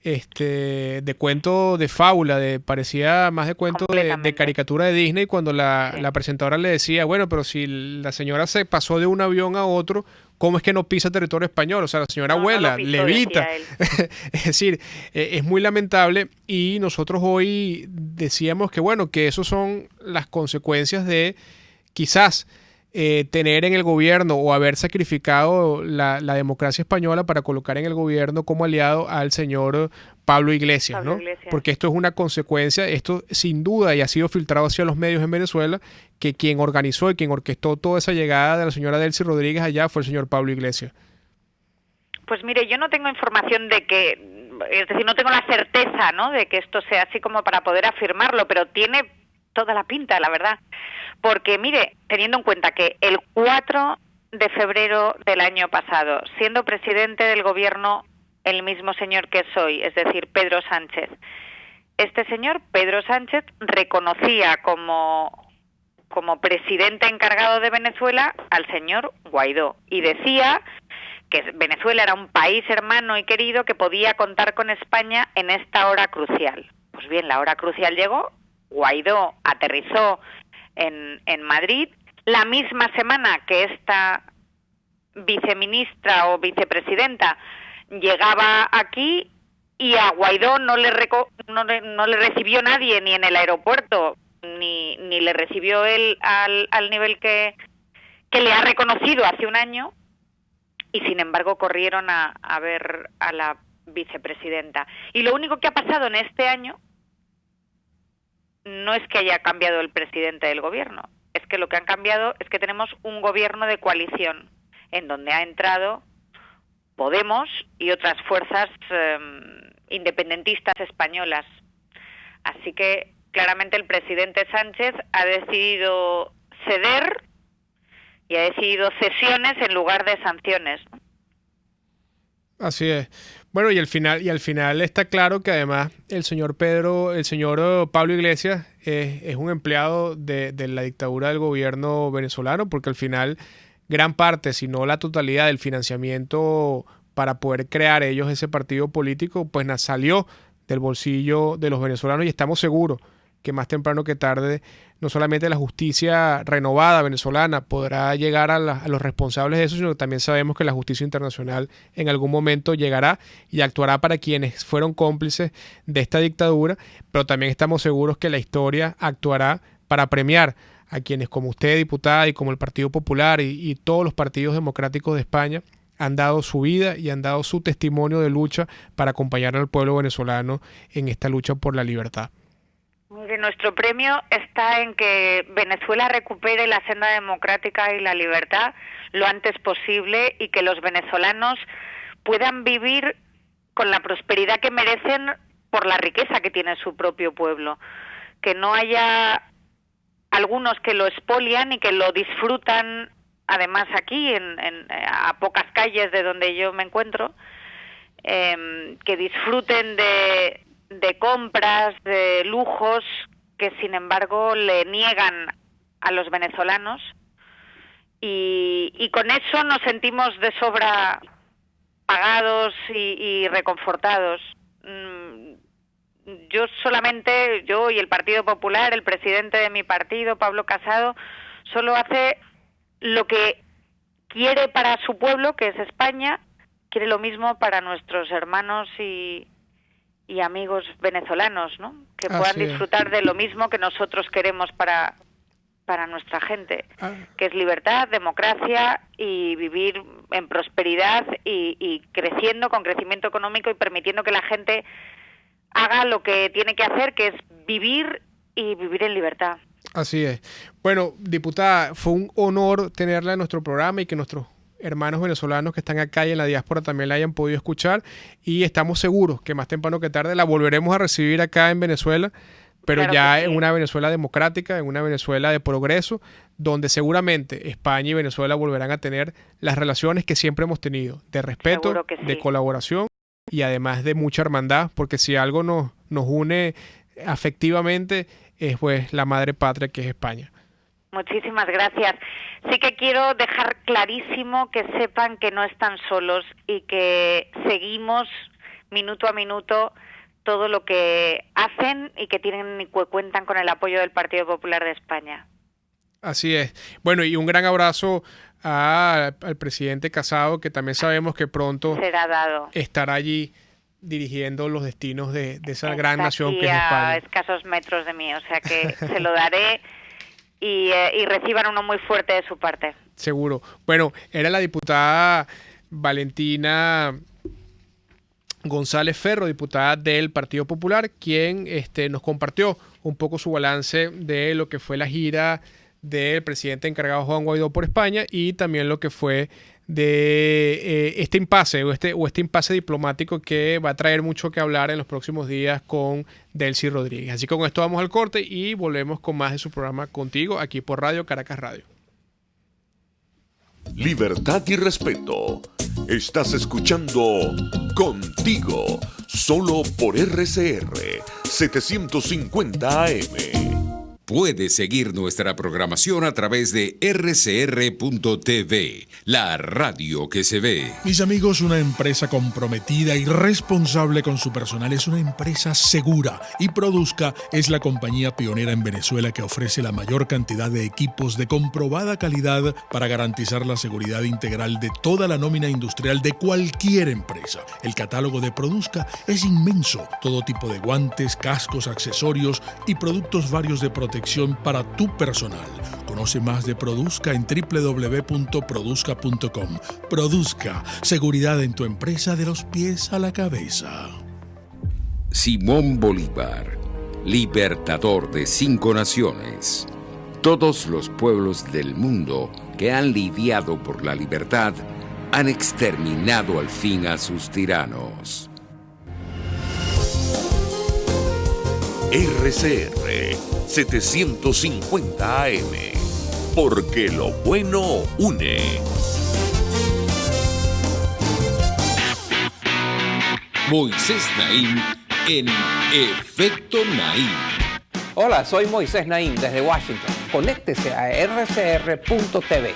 de cuento de fábula, parecía más de cuento de caricatura de Disney, cuando la presentadora le decía, bueno, pero si la señora se pasó de un avión a otro, ¿cómo es que no pisa territorio español? O sea, la señora vuela, levita. Es decir, es muy lamentable, y nosotros hoy decíamos que, bueno, que eso son las consecuencias de quizás tener en el gobierno o haber sacrificado la democracia española para colocar en el gobierno como aliado al señor Pablo Iglesias, ¿no? Porque esto es una consecuencia, esto sin duda, y ha sido filtrado hacia los medios en Venezuela, que quien organizó y quien orquestó toda esa llegada de la señora Delcy Rodríguez allá fue el señor Pablo Iglesias. Pues mire, yo no tengo información de que, es decir, no tengo la certeza, ¿no?, de que esto sea así como para poder afirmarlo, pero tiene toda la pinta, la verdad. Porque, mire, teniendo en cuenta que el 4 de febrero del año pasado, siendo presidente del gobierno el mismo señor que soy, es decir, Pedro Sánchez, este señor, Pedro Sánchez, reconocía como presidente encargado de Venezuela al señor Guaidó y decía que Venezuela era un país hermano y querido que podía contar con España en esta hora crucial. Pues bien, la hora crucial llegó, Guaidó aterrizó en Madrid, la misma semana que esta viceministra o vicepresidenta llegaba aquí, y a Guaidó no le recibió nadie, ni en el aeropuerto, ni le recibió él al nivel que le ha reconocido hace un año, y sin embargo corrieron a ver a la vicepresidenta. Y lo único que ha pasado en este año no es que haya cambiado el presidente del gobierno, es que lo que han cambiado es que tenemos un gobierno de coalición en donde ha entrado Podemos y otras fuerzas independentistas españolas. Así que claramente el presidente Sánchez ha decidido ceder y ha decidido cesiones en lugar de sanciones. Así es. Bueno, y al final está claro que además el señor Pablo Iglesias es un empleado de la dictadura del gobierno venezolano, porque al final gran parte, si no la totalidad del financiamiento para poder crear ellos ese partido político, pues salió del bolsillo de los venezolanos, y estamos seguros que más temprano que tarde no solamente la justicia renovada venezolana podrá llegar a los responsables de eso, sino que también sabemos que la justicia internacional en algún momento llegará y actuará para quienes fueron cómplices de esta dictadura, pero también estamos seguros que la historia actuará para premiar a quienes, como usted, diputada, y como el Partido Popular y todos los partidos democráticos de España, han dado su vida y han dado su testimonio de lucha para acompañar al pueblo venezolano en esta lucha por la libertad. Nuestro premio está en que Venezuela recupere la senda democrática y la libertad lo antes posible, y que los venezolanos puedan vivir con la prosperidad que merecen por la riqueza que tiene su propio pueblo. Que no haya algunos que lo expolian y que lo disfrutan, además aquí, a pocas calles de donde yo me encuentro, que disfruten de compras, de lujos, que sin embargo le niegan a los venezolanos, y con eso nos sentimos de sobra pagados y reconfortados. Yo y el Partido Popular, el presidente de mi partido, Pablo Casado, solo hace lo que quiere para su pueblo, que es España, quiere lo mismo para nuestros hermanos y amigos venezolanos, ¿no? Que puedan disfrutar de lo mismo que nosotros queremos para nuestra gente, que es libertad, democracia y vivir en prosperidad y creciendo, con crecimiento económico, y permitiendo que la gente haga lo que tiene que hacer, que es vivir en libertad. Así es. Bueno, diputada, fue un honor tenerla en nuestro programa y que nuestros hermanos venezolanos que están acá y en la diáspora también la hayan podido escuchar, y estamos seguros que más temprano que tarde la volveremos a recibir acá en Venezuela, pero claro, ya en una Venezuela democrática, en una Venezuela de progreso, donde seguramente España y Venezuela volverán a tener las relaciones que siempre hemos tenido, de respeto, de colaboración y además de mucha hermandad, porque si algo nos une afectivamente es pues la madre patria, que es España. Muchísimas gracias. Sí que quiero dejar clarísimo que sepan que no están solos y que seguimos minuto a minuto todo lo que hacen, y que tienen y cuentan con el apoyo del Partido Popular de España. Así es. Bueno, y un gran abrazo al presidente Casado, que también sabemos que pronto será dado. Estará allí dirigiendo los destinos de esa gran nación que es España. A escasos metros de mí, o sea que se lo daré y reciban uno muy fuerte de su parte. Seguro. Bueno, era la diputada Valentina González Ferro, diputada del Partido Popular, quien nos compartió un poco su balance de lo que fue la gira del presidente encargado Juan Guaidó por España, y también lo que fue de este impasse o este impasse diplomático que va a traer mucho que hablar en los próximos días con Delcy Rodríguez. Así que con esto vamos al corte y volvemos con más de su programa Contigo, aquí por Radio Caracas Radio. Libertad y respeto. Estás escuchando Contigo, solo por RCR 750 AM. Puedes seguir nuestra programación a través de rcr.tv, la radio que se ve. Mis amigos, una empresa comprometida y responsable con su personal es una empresa segura, y Produzca es la compañía pionera en Venezuela que ofrece la mayor cantidad de equipos de comprobada calidad para garantizar la seguridad integral de toda la nómina industrial de cualquier empresa. El catálogo de Produzca es inmenso, todo tipo de guantes, cascos, accesorios y productos varios de protección para tu personal. Conoce más de Produzca en www.produzca.com. Produzca, seguridad en tu empresa de los pies a la cabeza. Simón Bolívar, libertador de 5 naciones. Todos los pueblos del mundo que han lidiado por la libertad han exterminado al fin a sus tiranos. RCR 750 AM, porque lo bueno une. Moisés Naim en Efecto Naim. Hola, soy Moisés Naim desde Washington. Conéctese a rcr.tv.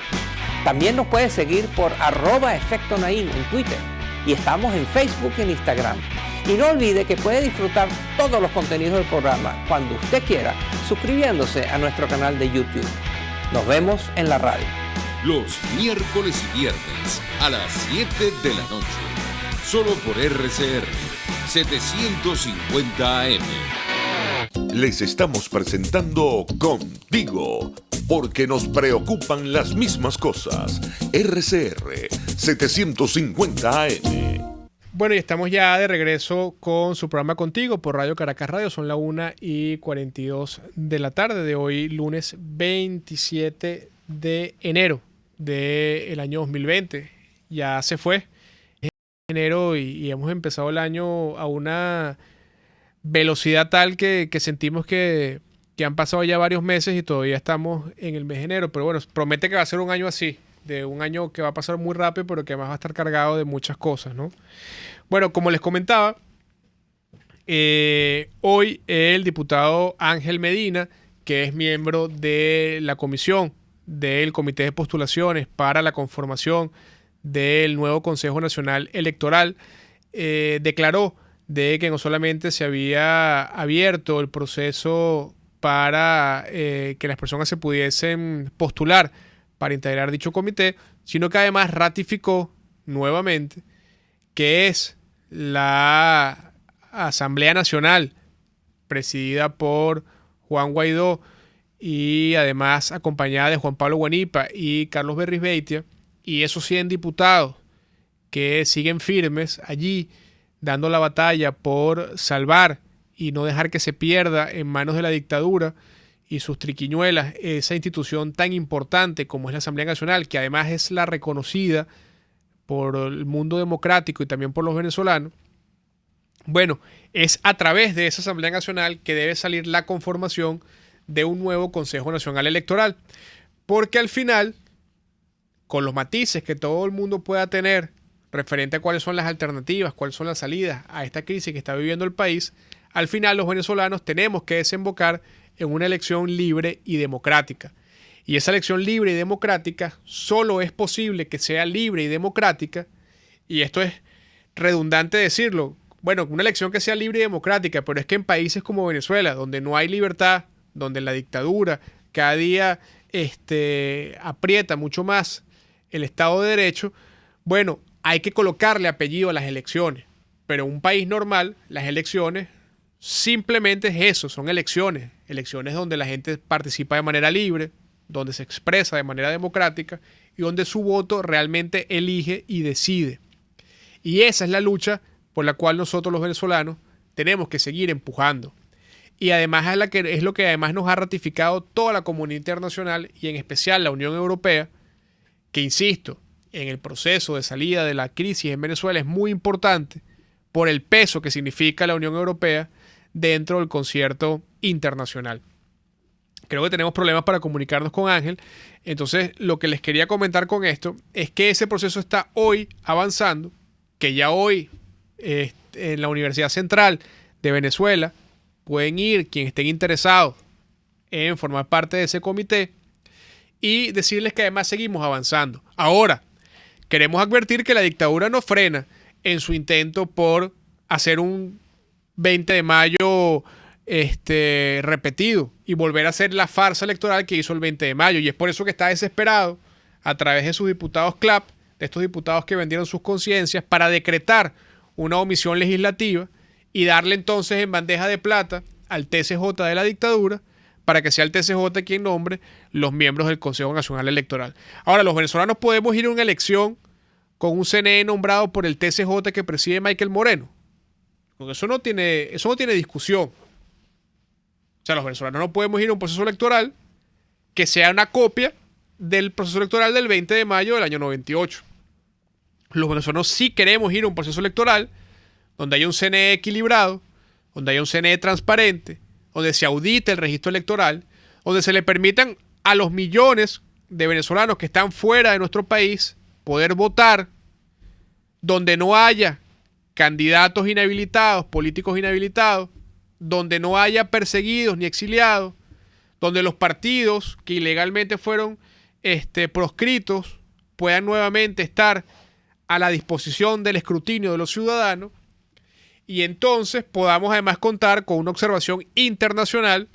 También nos puede seguir por @Efecto Naim en Twitter. Y estamos en Facebook y en Instagram. Y no olvide que puede disfrutar todos los contenidos del programa cuando usted quiera, suscribiéndose a nuestro canal de YouTube. Nos vemos en la radio. Los miércoles y viernes a las 7 de la noche. Solo por RCR 750 AM. Les estamos presentando Contigo, porque nos preocupan las mismas cosas. RCR 750 AM. Bueno, y estamos ya de regreso con su programa Contigo por Radio Caracas Radio. Son las 1:42 de la tarde de hoy, lunes 27 de enero del año 2020. Ya se fue enero y hemos empezado el año a una velocidad tal que sentimos que han pasado ya varios meses y todavía estamos en el mes de enero. Pero bueno, promete que va a ser un año así, de un año que va a pasar muy rápido, pero que además va a estar cargado de muchas cosas, ¿no? Bueno, como les comentaba, hoy el diputado Ángel Medina, que es miembro de la comisión del Comité de Postulaciones para la conformación del nuevo Consejo Nacional Electoral, declaró de que no solamente se había abierto el proceso para que las personas se pudiesen postular para integrar dicho comité, sino que además ratificó nuevamente que es la Asamblea Nacional presidida por Juan Guaidó y además acompañada de Juan Pablo Guanipa y Carlos Berrizbeitia, y esos 100 diputados que siguen firmes allí dando la batalla por salvar y no dejar que se pierda en manos de la dictadura y sus triquiñuelas esa institución tan importante como es la Asamblea Nacional, que además es la reconocida por el mundo democrático y también por los venezolanos. Bueno, es a través de esa Asamblea Nacional que debe salir la conformación de un nuevo Consejo Nacional Electoral, porque al final, con los matices que todo el mundo pueda tener referente a cuáles son las alternativas, cuáles son las salidas a esta crisis que está viviendo el país, al final los venezolanos tenemos que desembocar en una elección libre y democrática. Y esa elección libre y democrática solo es posible que sea libre y democrática, y esto es redundante decirlo, bueno, una elección que sea libre y democrática, pero es que en países como Venezuela, donde no hay libertad, donde la dictadura cada día aprieta mucho más el Estado de Derecho, bueno, hay que colocarle apellido a las elecciones. Pero en un país normal, las elecciones simplemente es eso, son elecciones. Elecciones donde la gente participa de manera libre, donde se expresa de manera democrática y donde su voto realmente elige y decide. Y esa es la lucha por la cual nosotros los venezolanos tenemos que seguir empujando. Y además es lo que además nos ha ratificado toda la comunidad internacional y en especial la Unión Europea, que insisto, en el proceso de salida de la crisis en Venezuela es muy importante por el peso que significa la Unión Europea dentro del concierto internacional. Creo que tenemos problemas para comunicarnos con Ángel. Entonces, lo que les quería comentar con esto es que ese proceso está hoy avanzando, que ya hoy en la Universidad Central de Venezuela pueden ir quienes estén interesados en formar parte de ese comité y decirles que además seguimos avanzando. Ahora, queremos advertir que la dictadura no frena en su intento por hacer un 20 de mayo repetido y volver a hacer la farsa electoral que hizo el 20 de mayo. Y es por eso que está desesperado a través de sus diputados CLAP, de estos diputados que vendieron sus conciencias, para decretar una omisión legislativa y darle entonces en bandeja de plata al TCJ de la dictadura para que sea el TCJ quien nombre los miembros del Consejo Nacional Electoral. Ahora, los venezolanos podemos ir a una elección con un CNE nombrado por el TCJ que preside Michael Moreno. Porque eso no tiene discusión. sea, los venezolanos no podemos ir a un proceso electoral que sea una copia del proceso electoral del 20 de mayo del año 98. Los venezolanos sí queremos ir a un proceso electoral donde haya un CNE equilibrado, donde haya un CNE transparente, donde se audite el registro electoral, donde se le permitan a los millones de venezolanos que están fuera de nuestro país poder votar, donde no haya candidatos inhabilitados, políticos inhabilitados, donde no haya perseguidos ni exiliados, donde los partidos que ilegalmente fueron proscritos puedan nuevamente estar a la disposición del escrutinio de los ciudadanos, y entonces podamos además contar con una observación internacional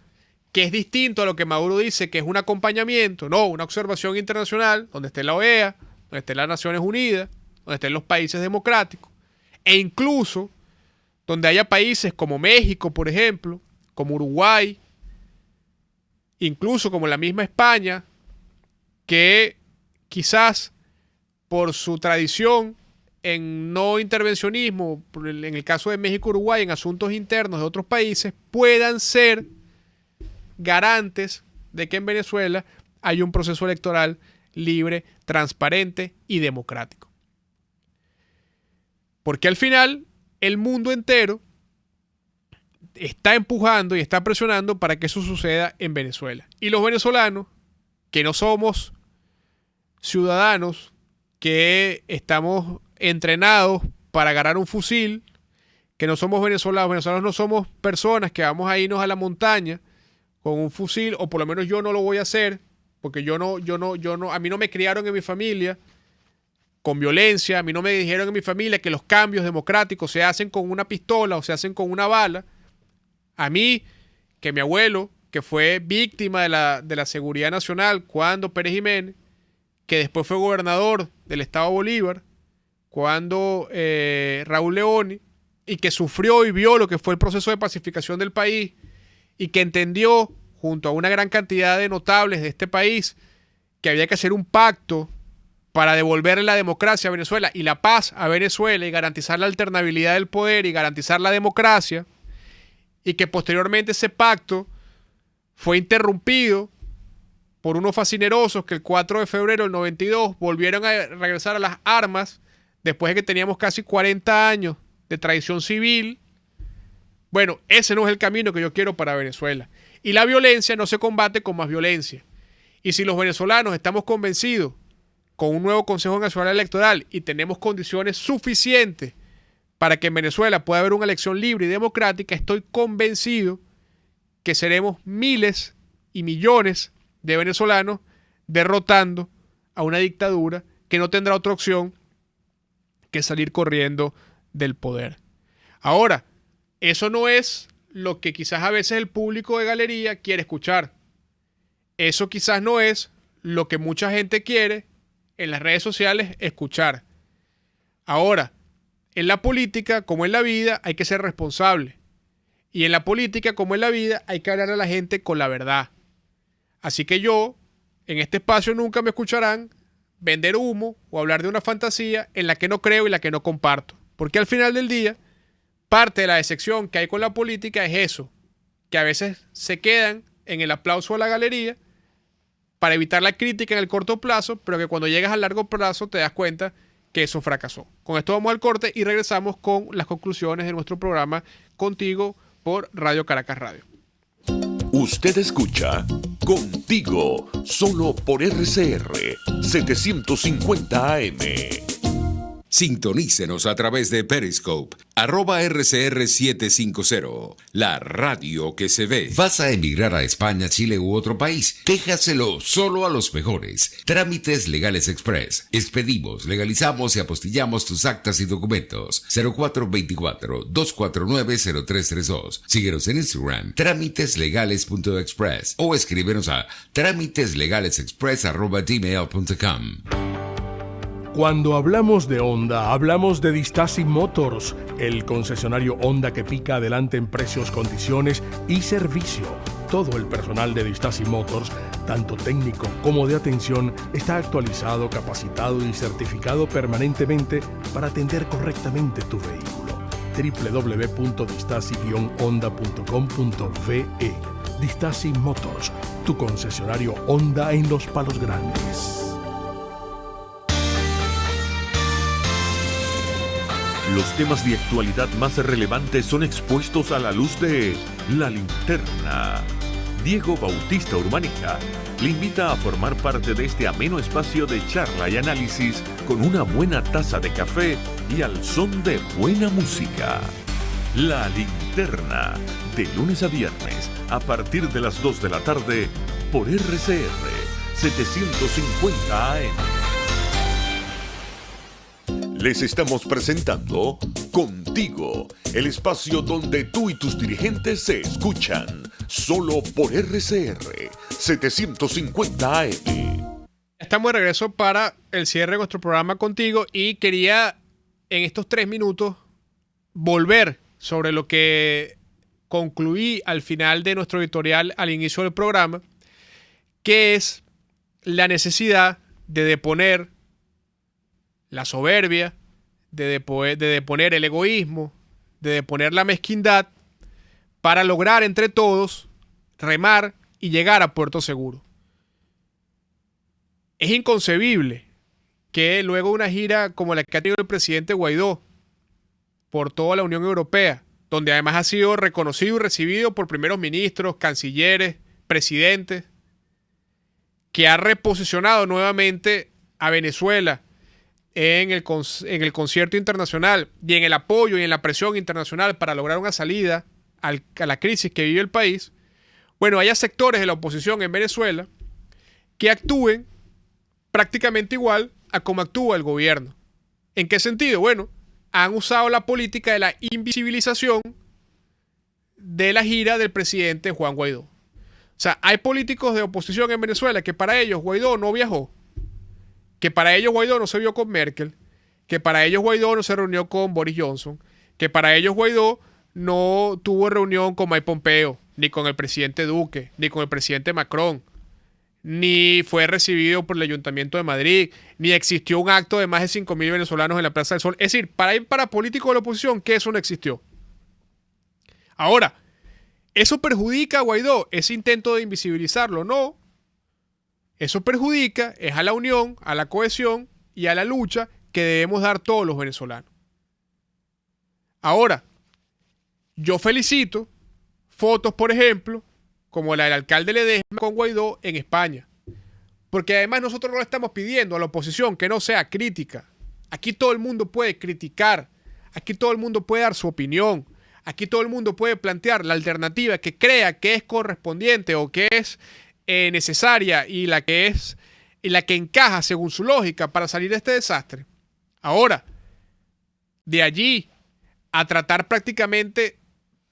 que es distinto a lo que Maduro dice que es un acompañamiento. No, una observación internacional donde esté la OEA, donde estén las Naciones Unidas, donde estén los países democráticos, e incluso donde haya países como México, por ejemplo, como Uruguay, incluso como la misma España, que quizás por su tradición en no intervencionismo, en el caso de México y Uruguay, en asuntos internos de otros países, puedan ser garantes de que en Venezuela hay un proceso electoral libre, transparente y democrático. Porque al final el mundo entero está empujando y está presionando para que eso suceda en Venezuela. Y los venezolanos, que no somos ciudadanos, que estamos entrenados para agarrar un fusil, que no somos venezolanos no somos personas que vamos a irnos a la montaña con un fusil, o por lo menos yo no lo voy a hacer, porque a mí no me criaron en mi familia con violencia, a mí no me dijeron en mi familia que los cambios democráticos se hacen con una pistola o se hacen con una bala. A mí, que mi abuelo, que fue víctima de la seguridad nacional cuando Pérez Jiménez, que después fue gobernador del estado Bolívar, cuando Raúl Leoni, y que sufrió y vio lo que fue el proceso de pacificación del país, y que entendió, junto a una gran cantidad de notables de este país, que había que hacer un pacto para devolverle la democracia a Venezuela y la paz a Venezuela y garantizar la alternabilidad del poder y garantizar la democracia, y que posteriormente ese pacto fue interrumpido por unos fascinerosos que el 4 de febrero del 92 volvieron a regresar a las armas después de que teníamos casi 40 años de tradición civil. Bueno, ese no es el camino que yo quiero para Venezuela. Y la violencia no se combate con más violencia. Y si los venezolanos estamos convencidos con un nuevo Consejo Nacional Electoral y tenemos condiciones suficientes para que en Venezuela pueda haber una elección libre y democrática, estoy convencido que seremos miles y millones de venezolanos derrotando a una dictadura que no tendrá otra opción que salir corriendo del poder. Ahora, eso no es lo que quizás a veces el público de galería quiere escuchar. Eso quizás no es lo que mucha gente quiere en las redes sociales escuchar. Ahora, en la política, como en la vida, hay que ser responsable. Y en la política, como en la vida, hay que hablar a la gente con la verdad. Así que yo, en este espacio nunca me escucharán vender humo o hablar de una fantasía en la que no creo y la que no comparto. Porque al final del día, parte de la decepción que hay con la política es eso, que a veces se quedan en el aplauso a la galería para evitar la crítica en el corto plazo, pero que cuando llegas al largo plazo te das cuenta que eso fracasó. Con esto vamos al corte y regresamos con las conclusiones de nuestro programa Contigo por Radio Caracas Radio. Usted escucha Contigo, solo por RCR 750 AM. Sintonícenos a través de Periscope, @RCR750, la radio que se ve. ¿Vas a emigrar a España, Chile u otro país? Déjaselo solo a los mejores. Trámites Legales Express. Expedimos, legalizamos y apostillamos tus actas y documentos. 0424-249-0332. Síguenos en Instagram, trámiteslegales.express, o escríbenos a trámiteslegalesexpress@gmail.com. Cuando hablamos de Honda, hablamos de Distasi Motors, el concesionario Honda que pica adelante en precios, condiciones y servicio. Todo el personal de Distasi Motors, tanto técnico como de atención, está actualizado, capacitado y certificado permanentemente para atender correctamente tu vehículo. www.distasi-honda.com.ve. Distasi Motors, tu concesionario Honda en Los Palos Grandes. Los temas de actualidad más relevantes son expuestos a la luz de La Linterna. Diego Bautista Urbaneja le invita a formar parte de este ameno espacio de charla y análisis con una buena taza de café y al son de buena música. La Linterna, de lunes a viernes, a partir de las 2 de la tarde, por RCR 750 AM. Les estamos presentando Contigo, el espacio donde tú y tus dirigentes se escuchan, solo por RCR 750 AM. Estamos de regreso para el cierre de nuestro programa Contigo y quería en estos 3 minutos volver sobre lo que concluí al final de nuestro editorial al inicio del programa, que es la necesidad de deponer la soberbia, de deponer el egoísmo, de deponer la mezquindad para lograr entre todos remar y llegar a puerto seguro. Es inconcebible que luego de una gira como la que ha tenido el presidente Guaidó por toda la Unión Europea, donde además ha sido reconocido y recibido por primeros ministros, cancilleres, presidentes, que ha reposicionado nuevamente a Venezuela en el concierto internacional y en el apoyo y en la presión internacional para lograr una salida a la crisis que vive el país, bueno, haya sectores de la oposición en Venezuela que actúen prácticamente igual a como actúa el gobierno. ¿En qué sentido? Bueno, han usado la política de la invisibilización de la gira del presidente Juan Guaidó. O sea, hay políticos de oposición en Venezuela que para ellos Guaidó no viajó, que para ellos Guaidó no se vio con Merkel, que para ellos Guaidó no se reunió con Boris Johnson, que para ellos Guaidó no tuvo reunión con Mike Pompeo, ni con el presidente Duque, ni con el presidente Macron, ni fue recibido por el Ayuntamiento de Madrid, ni existió un acto de más de 5.000 venezolanos en la Plaza del Sol. Es decir, para políticos de la oposición, que eso no existió. Ahora, ¿eso perjudica a Guaidó, ese intento de invisibilizarlo? No. Eso perjudica es a la unión, a la cohesión y a la lucha que debemos dar todos los venezolanos. Ahora, yo felicito fotos, por ejemplo, como la del alcalde Ledesma con Guaidó en España. Porque además nosotros no le estamos pidiendo a la oposición que no sea crítica. Aquí todo el mundo puede criticar. Aquí todo el mundo puede dar su opinión. Aquí todo el mundo puede plantear la alternativa que crea que es correspondiente o que es necesaria y la que encaja según su lógica para salir de este desastre. Ahora, de allí a tratar prácticamente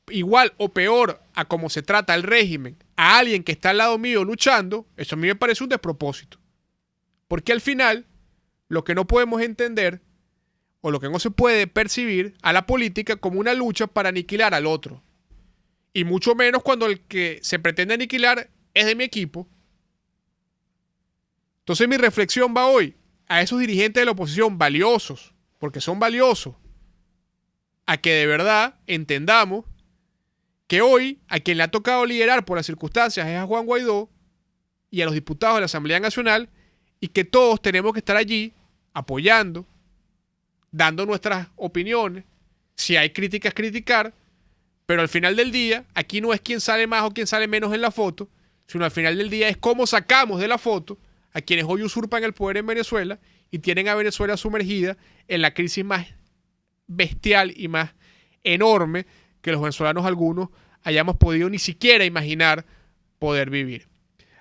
igual o peor a como se trata el régimen a alguien que está al lado mío luchando, eso a mí me parece un despropósito. Porque al final, lo que no podemos entender o lo que no se puede percibir a la política como una lucha para aniquilar al otro. Y mucho menos cuando el que se pretende aniquilar es de mi equipo. Entonces mi reflexión va hoy a esos dirigentes de la oposición valiosos, porque son valiosos, a que de verdad entendamos que hoy a quien le ha tocado liderar por las circunstancias es a Juan Guaidó y a los diputados de la Asamblea Nacional, y que todos tenemos que estar allí apoyando, dando nuestras opiniones, si hay críticas, criticar, pero al final del día, aquí no es quién sale más o quién sale menos en la foto, sino al final del día es cómo sacamos de la foto a quienes hoy usurpan el poder en Venezuela y tienen a Venezuela sumergida en la crisis más bestial y más enorme que los venezolanos algunos hayamos podido ni siquiera imaginar poder vivir.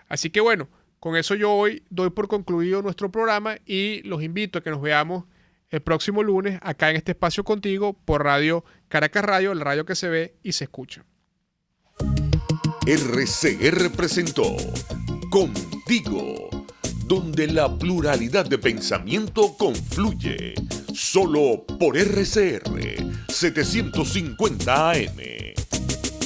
Así que bueno, con eso yo hoy doy por concluido nuestro programa y los invito a que nos veamos el próximo lunes acá en este espacio contigo por Radio Caracas Radio, la radio que se ve y se escucha. RCR presentó Contigo, donde la pluralidad de pensamiento confluye, solo por RCR 750 AM.